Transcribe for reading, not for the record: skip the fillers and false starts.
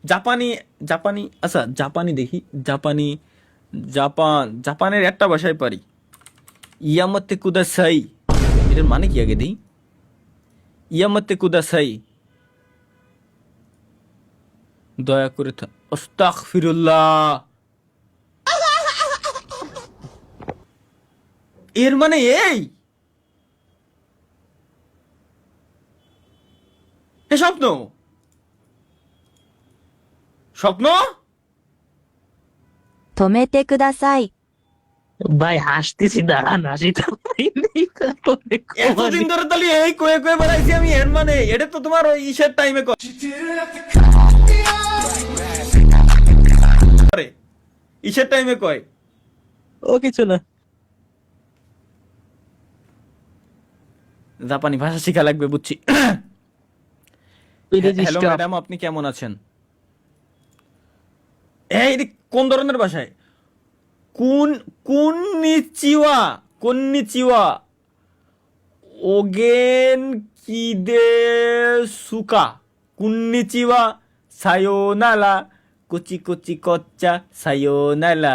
জাপানি জাপানি আচ্ছা জাপানি দেখি জাপানি জাপানের একটা ভাষায় পারি ইয়ামাতে কুদাসাই এটার মানে কি আগে দিই ইয়ামাতে কুদাসাই দয়া করে আস্তাগফিরুল্লাহ এর মানে এই এ স্বপ্ন স্বপ্ন 止めてください。 ভাই হাসতেছি, দাঁড়ান, হাসিটা পাই নেই তারপরে এতদিন ধরে তাহলে এই কয়ে কয়ে বেড়াইছি আমি এর মানে এটা তো তোমার ওই ইসের টাইমে করে ইসের টাইমে কয় ও কিছু না। জাপানি ভাষা শেখা লাগবে বুঝছি ইংরেজি হ্যালো স্টাফ। ম্যাডাম আপনি কেমন আছেন এই এটা কোন ধরনের ভাষায় কুননিচিওয়া কুননিচিওয়া ওগেন কিদে সুকা কুননিচিওয়া সায়োনারা কুচি কুচি কচ্চা সায়োনারা